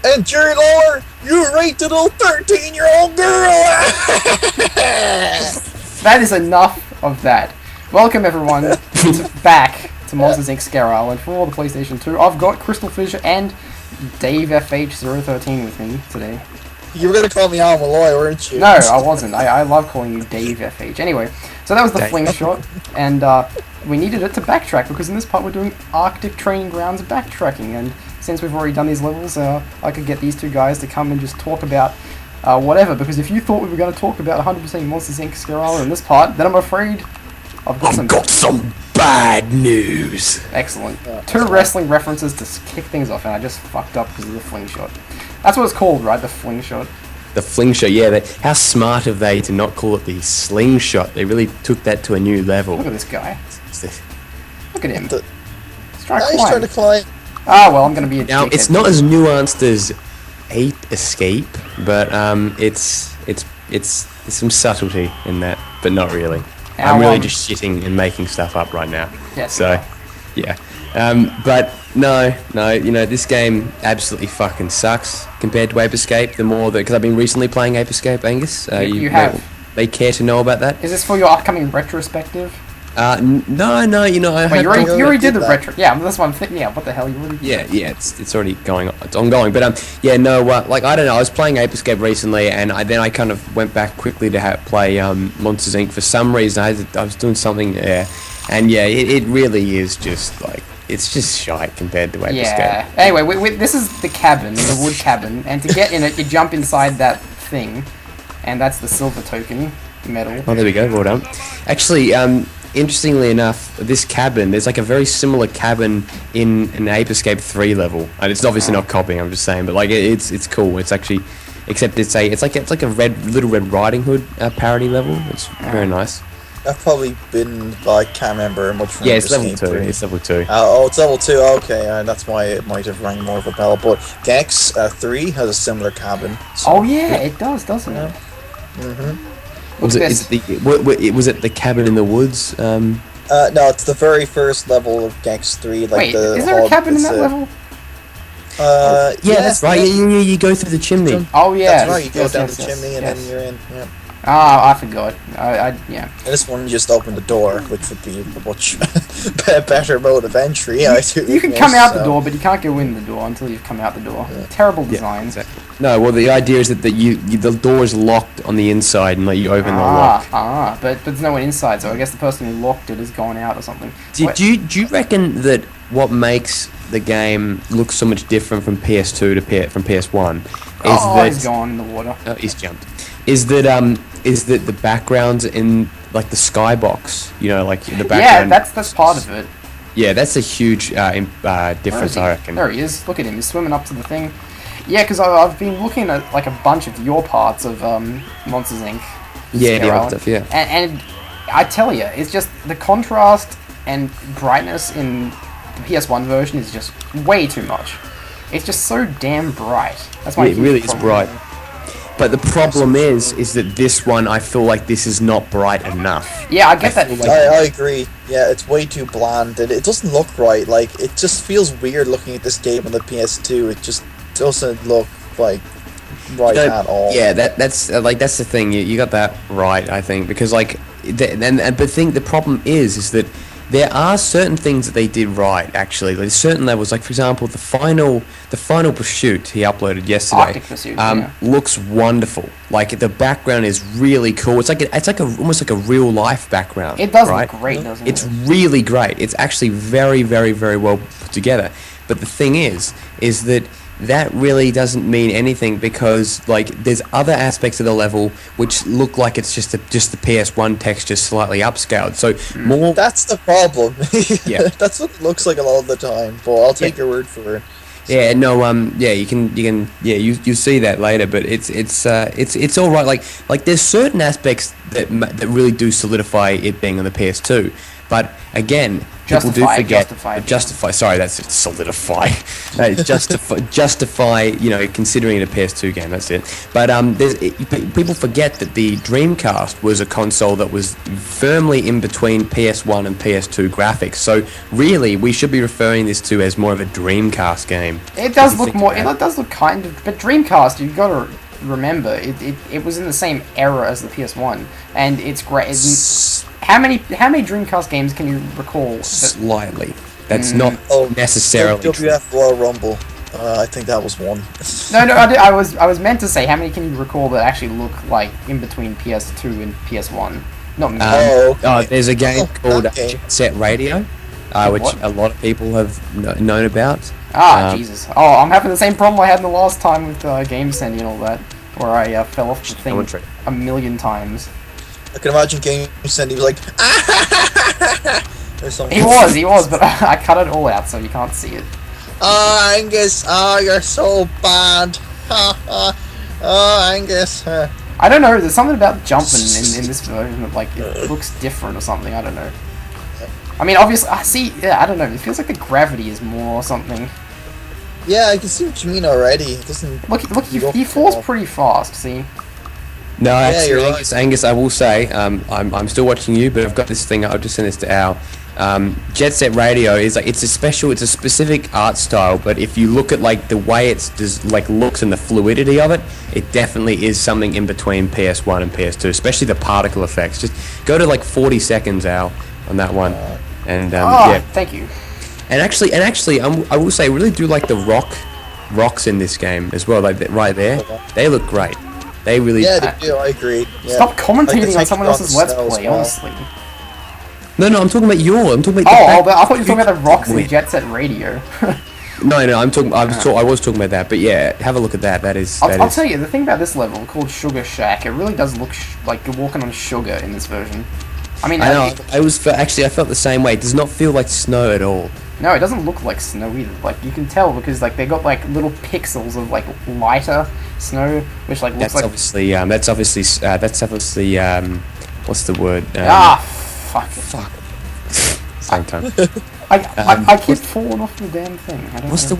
And Jerry Lawler, you raped a little 13-year-old girl! That is enough of that. Welcome everyone back to Monsters Inc. Scare Island for all the PlayStation 2. I've got Crystal Fisher and Dave FH013 with me today. You were going to call me Al Malloy, weren't you? No, I wasn't. I love calling you Dave FH. Anyway, so that was the fling shot, and we needed it to backtrack because in this part we're doing Arctic Training Grounds backtracking, and since we've already done these levels, I could get these two guys to come and just talk about whatever, because if you thought we were going to talk about 100% Monsters Inc. Scare Island in this part, then I'm afraid I've got some bad news. Excellent. Two wrestling references to kick things off, and I just fucked up because of the fling shot. That's what it's called, right? The fling shot. The fling shot, yeah. How smart of they to not call it the slingshot? They really took that to a new level. Look at this guy. Look at him. He's trying to climb. Ah, well, I'm going to be a Now, dickhead. it's not as nuanced as Ape Escape, but it's some subtlety in that, but not really. I'm really just shitting and making stuff up right now. Yes. So, yeah. But no, you know, this game absolutely fucking sucks compared to Ape Escape. The more that, because I've been recently playing Ape Escape, Angus. You have. May care to know about that? Is this for your upcoming retrospective? No, you know, I Wait, you had already did the retro. Yeah, that's what I'm thinking. Yeah, what the hell? You already did yeah, it's already going on. It's ongoing. But yeah, no, like I don't know. I was playing Ape Escape recently, and then I kind of went back quickly to play Monsters Inc. For some reason, I was doing something there, and yeah, it really is just like it's just shite compared to Ape Escape. Anyway, this is the cabin, the wood cabin, and to get in it, you jump inside that thing, and that's the silver token medal. Oh, there we go. Well done. Actually, interestingly enough, this cabin, there's like a very similar cabin in an Ape Escape 3 level, and it's obviously not copying. I'm just saying, but like it's cool. It's actually, except it's like a Little Red Riding Hood parody level. It's very nice. I've probably been, I can't remember much from it's level 2. It's level 2. Oh, it's level 2. Okay, that's why it might have rang more of a bell. But Gex 3 has a similar cabin. So. Oh yeah, it does, doesn't it? Mhm. Was it the cabin in the woods? No, it's the very first level of Gex 3. Like Wait, is there a cabin in that level? Yeah, that's right. You go through the chimney. Oh yeah, that's right. You go down the chimney and then you're in. Yeah. Ah, I forgot. Yeah. And this one, you just open the door, which would be a much better mode of entry. You can come out the door, but you can't go in the door until you've come out the door. Yeah. Terrible design. Yeah, exactly. No, well, the idea is that the door is locked on the inside, and you open the lock. But there's no one inside, so I guess the person who locked it has gone out or something. Do you reckon that what makes the game look so much different from PS2 to from PS1 is that he's gone in the water. Oh, he's jumped. Is that the backgrounds in like the skybox? You know, like the background. Yeah, that's part of it. Yeah, that's a huge difference, I reckon. There he is. Look at him. He's swimming up to the thing. Yeah, because I've been looking at like a bunch of your parts of Monsters Inc. Yeah, the other stuff. Yeah. And I tell you, it's just the contrast and brightness in the PS1 version is just way too much. It's just so damn bright. That's why it really is bright. But the problem is that this one, I feel like this is not bright enough. Yeah, I get that. I agree. Yeah, it's way too bland. It doesn't look right. Like, it just feels weird looking at this game on the PS2. It just doesn't look like right at all. Yeah, that's the thing. You got that right, I think, because like, the problem is that there are certain things that they did right, actually. There's certain levels, like for example, the final pursuit he uploaded yesterday. Arctic Pursuit, looks wonderful. Like the background is really cool. It's almost like a real life background. It does look great, doesn't it? It's really great. It's actually very, very, very well put together. But the thing is that really doesn't mean anything because like there's other aspects of the level which look like it's just the PS1 texture slightly upscaled. So more. That's the problem. Yeah, that's what it looks like a lot of the time. But I'll take your word for it. So. Yeah, no, yeah, you can, yeah, you see that later, but it's all right. Like there's certain aspects that really do solidify it being on the PS2, but again, people do Justify, forget. justify. Justify. Sorry, that's solidify. Justify. You know, considering it a PS2 game. That's it. But people forget that the Dreamcast was a console that was firmly in between PS1 and PS2 graphics. So really, we should be referring this to as more of a Dreamcast game. It does look more. It does look kind of. But Dreamcast, you've got to remember, it was in the same era as the PS1, and it's great. How many Dreamcast games can you recall? Slightly. That's not necessarily WWF Royal Rumble. I think that was one. No, I was meant to say how many can you recall that actually look like in between PS2 and PS1? Not many. There's a game called Jet Set Radio, which a lot of people have known about. Jesus. Oh, I'm having the same problem I had in the last time with Game Sending and all that, where I fell off the thing a million times. I can imagine Game Sending was like, or something. He was, but I cut it all out so you can't see it. Oh, Angus, you're so bad. Oh, Angus. I don't know, there's something about jumping in this version that, like, it looks different or something, I don't know. I mean, obviously, I don't know, it feels like the gravity is more or something. Yeah, I can see what you mean already. It doesn't... Look, he falls pretty fast, see? No, actually, you're right. Angus, I will say, I'm still watching you, but I've got this thing. I'll just send this to Al. Jet Set Radio is like it's a specific art style. But if you look at like the way it's looks and the fluidity of it, it definitely is something in between PS1 and PS2, especially the particle effects. Just go to like 40 seconds, Al, on that one, and yeah. Thank you. And actually, I will say, I really do like the rocks in this game as well. Like right there, they look great. They really. Yeah, they do. I agree. Yeah. Stop commentating on someone else's Let's Play, honestly. No, I'm talking about I thought you were talking about the rocks in Jet Set Radio. No, I was talking about that, but yeah, have a look at that. I'll tell you, the thing about this level called Sugar Shack, it really does look like you're walking on sugar in this version. I mean, I know. I felt the same way. It does not feel like snow at all. No, it doesn't look like snow either. Like you can tell because like they got like little pixels of like lighter snow, which like looks like. That's obviously what's the word? Fuck. Same time. I keep falling off the damn thing. What's the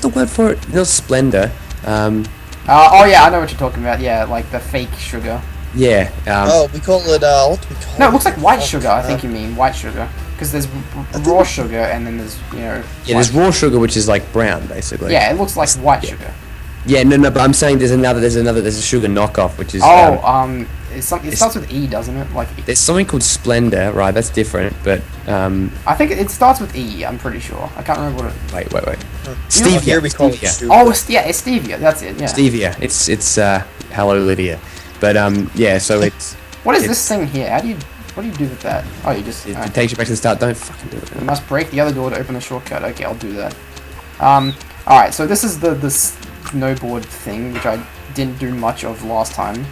word for it? Not splendor. Oh yeah, I know what you're talking about. Yeah, like the fake sugar. Yeah. We call it what do we call it? No, it looks like white sugar. I think you mean white sugar. Because there's raw sugar and then there's there's raw sugar which is like brown basically. Yeah, it looks like white sugar. Yeah, no, but I'm saying there's a sugar knockoff which is. It starts with E, doesn't it? Like there's something called Splendor, right? That's different, but I think it starts with E. I'm pretty sure. I can't remember what it. Wait. Stevia. Here we call it stevia. Oh, yeah, it's stevia. That's it. Yeah. Stevia. It's hello Lydia, but yeah. So it's. What is this thing here? What do you do with that? Oh, you just. It takes you back to the start. Don't fucking do it. You must break the other door to open the shortcut. Okay, I'll do that. All right. So this is the snowboard thing, which I didn't do much of last time.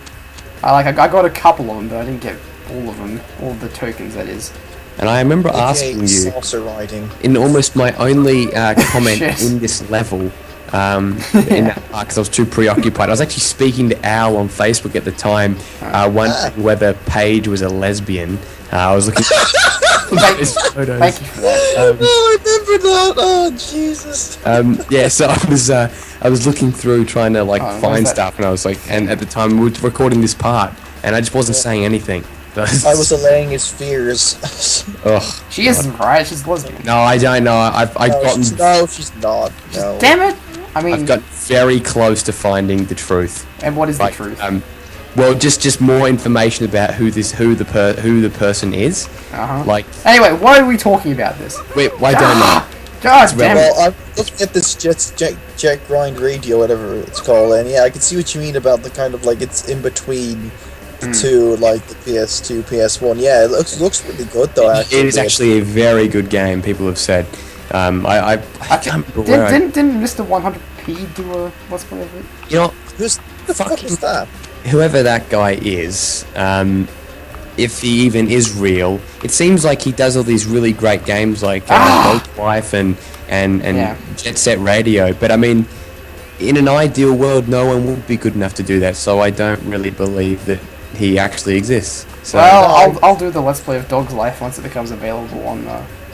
I got a couple of them, but I didn't get all of them, all of the tokens, that is. And I remember asking you, riding. in almost my only comment in this level, in that part, because I was too preoccupied. I was actually speaking to Al on Facebook at the time, wondering whether Paige was a lesbian. I was looking Thank you for that. I remember that. Oh, Jesus. Yeah, so I was looking through trying to find stuff, and I was like, and at the time we were recording this part, and I just wasn't saying anything. I was allaying his fears. Ugh. She isn't, right? She's lesbian. No, I don't know. She's not. No. Damn it! I mean, I've got very close to finding the truth. And what is the truth? Well, just more information about who the person is. Anyway, why are we talking about this? Wait, I don't know. God damn it! Well, I'm looking at this jet grind radio, whatever it's called, and yeah, I can see what you mean about the kind of it's in between the two, like the PS2, PS1. Yeah, it looks really good though. Actually, it is actually a very good game. People have said. I can't remember where didn't Mr. 100p do a let's play of it? You know, who's the fuck is that? Whoever that guy is, if he even is real, it seems like he does all these really great games like Life and Jet Set Radio. But I mean, in an ideal world, no one would be good enough to do that. So I don't really believe that he actually exists. So well, I'll do the Let's Play of Dog's Life once it becomes available on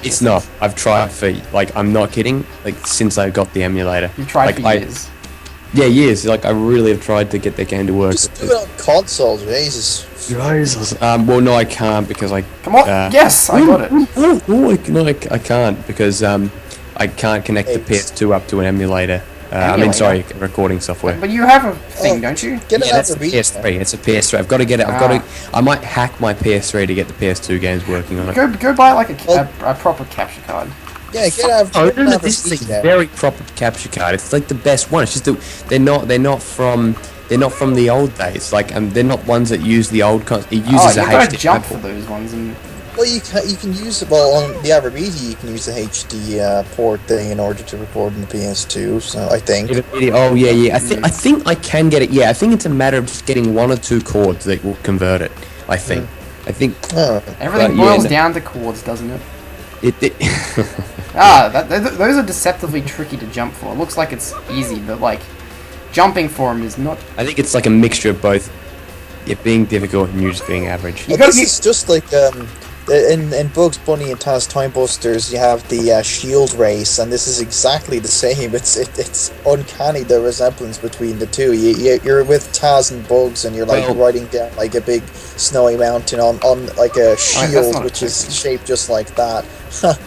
It's not. I've tried for, like, I'm not kidding, like, since I got the emulator. You've tried like, for years. Yeah, years. Like, I really have tried to get that game to work. Just do it on console, Jesus. Well, no, I can't because I... Come on, yes, I got it. I can't because, I can't connect the PS2 up to an emulator. I mean, Emulator? sorry, recording software. But you have a thing, don't you? Get Yeah, that's a another PS3. It's a PS3. I've got to get it. I might hack my PS3 to get the PS2 games working on it. Go buy like a proper capture card. Yeah, get Oh, another this is there. a very proper capture card. It's like the best one. It's just that they're not from the old days. Like, they're not ones that use the old. It uses Oh, a you've got to HD jump port. for those ones. And Well, you can use on the Avermedia you can use the HD port thing in order to record in the PS2. So I think. Oh yeah. I think I can get it. Yeah, I think it's a matter of just getting one or two chords that will convert it. I think. everything boils down to chords, doesn't it? It Those are deceptively tricky to jump for. It looks like it's easy, but like jumping for them is not. I think it's like a mixture of both. It being difficult and you just being average. This is just like in Bugs Bunny and Taz Time Busters, you have the shield race, and this is exactly the same. It's uncanny the resemblance between the two. You're with Taz and Bugs, and you're like riding down like a big snowy mountain on like a shield, which is shaped just like that.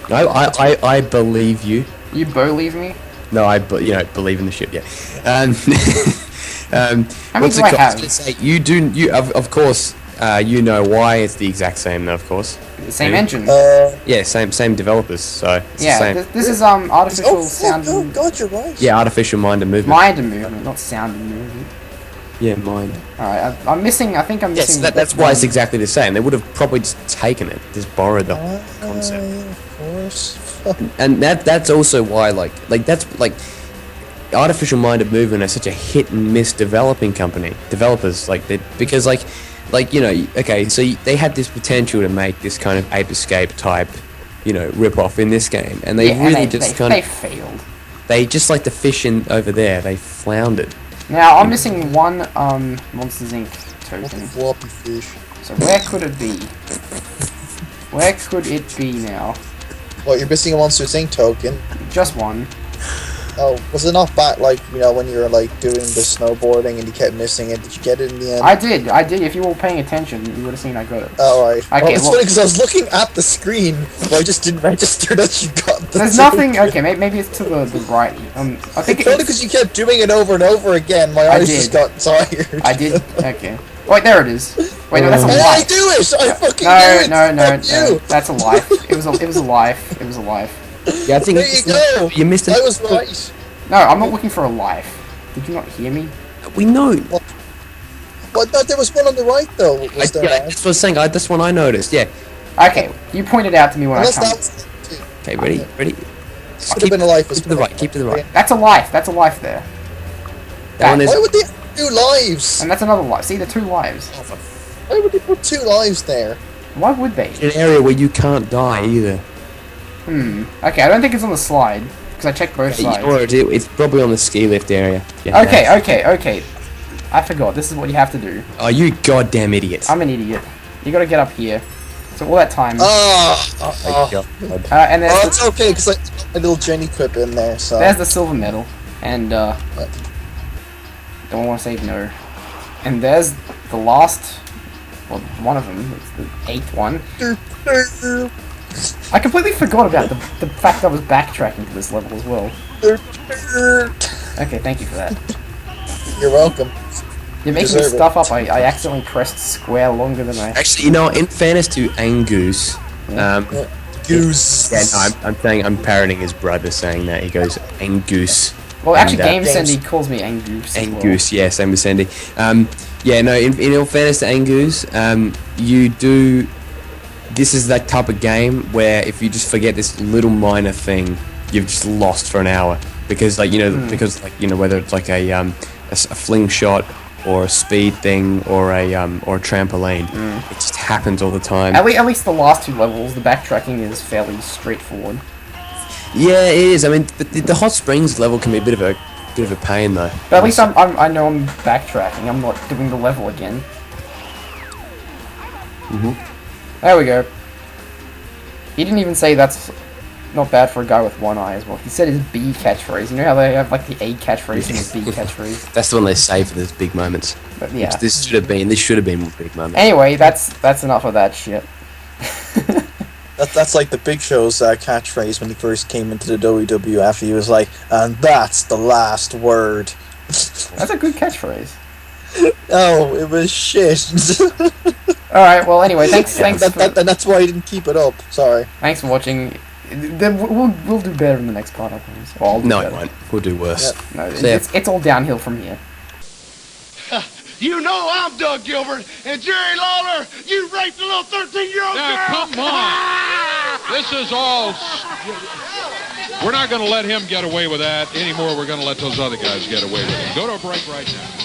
No, I believe you. You believe me? No, believe in the ship. Yeah. How many do I have? You do. Of course. You know why it's the exact same, though. Of course. The same engine. Yeah, same developers. So it's the same. This is artificial sound. Oh God, you're right. Yeah, artificial mind and movement. Mind and movement, not sound and movement. Yeah, mind. Alright, I'm missing. I think I'm missing. Yes, that's why it's exactly the same. They would have probably just taken it, just borrowed the concept. Yeah, of course. And that's also why that's artificial minded movement is such a hit and miss developers because okay, so they had this potential to make this kind of Ape Escape type rip off in this game, and they they failed. They just like the fish in over there, they floundered. Now I'm missing one Monsters Inc. token. Floppy fish. So where could it be? Where could it be now? What, you're missing a Monsters Inc. token? Just one. Oh, was it not back, when you were, doing the snowboarding and you kept missing it? Did you get it in the end? I did. If you were paying attention, you would have seen I got it. Oh, right. Okay, it's funny because I was looking at the screen, but I just didn't register that you got the There's nothing... Okay, maybe it's to the right. I think it's only because you kept doing it over and over again, my eyes just got tired. I did? Okay. Wait, there it is. Wait, no, that's a Hey, life. I do it! I fucking do it! No, that's a life. It was a life. It was a life. Yeah, I think there you go! You missed it. I was right. No, I'm not looking for a life. Did you not hear me? We know. Well, no, there was one on the right, though. That's what I was saying. That's one I noticed. Yeah. Okay, you pointed out to me when Unless I come. Okay, ready? Could have been a life. Keep to the right. Keep to the right. That's a life. That's a life there. That one is. Why would they have 2 lives? And that's another life. See, the 2 lives. Why would they put 2 lives there? Why would they? An area where you can't die either. Okay, I don't think it's on the slide because I checked both sides. Or it's probably on the ski lift area. Yeah, okay. I forgot. This is what you have to do. Oh, you goddamn idiot! I'm an idiot. You gotta get up here. So all that time. God. And there's It's okay because I got a little Jenny clip in there. So there's the silver medal, and don't want to say no. And there's the last, well, one of them. It's the 8th one. I completely forgot about the fact that I was backtracking to this level as well. Okay, thank you for that. You're welcome. You're making me stuff up. I accidentally pressed square longer than I... Actually, in fairness to Angoose, Goose. Yeah, no, I'm parroting his brother saying that. He goes Angoose. Well, actually, Game Sandy calls me Angoose. Angoose, yeah, same with Sandy. Yeah, no, in all fairness to Angoose, you do... This is that type of game where if you just forget this little minor thing, you've just lost for an hour. Because, whether it's like a fling shot or a speed thing or a trampoline, it just happens all the time. At least the last 2 levels, the backtracking is fairly straightforward. Yeah, it is. I mean, the hot springs level can be a bit of a pain though. But at least I know I'm backtracking. I'm not doing the level again. Mhm. There we go. He didn't even say that's not bad for a guy with one eye as well. He said his B catchphrase. You know how they have like the A catchphrase and the B catchphrase? That's the one they save for those big moments. But, yeah. This should have been big moments. Anyway, that's enough of that shit. That's like the Big Show's catchphrase when he first came into the WWF. He was like, "And that's the last word." That's a good catchphrase. Oh, it was shit. Alright, well anyway, thanks that's why I didn't keep it up. Sorry. Thanks for watching. We'll do better in the next part, I promise. Well, No, it won't. We'll do worse. Yep. No, So, yeah. it's all downhill from here. You know I'm Doug Gilbert, and Jerry Lawler, you raped a little 13-year-old girl! Now, come on. This is all... We're not going to let him get away with that anymore. We're going to let those other guys get away with it. Go to a break right now.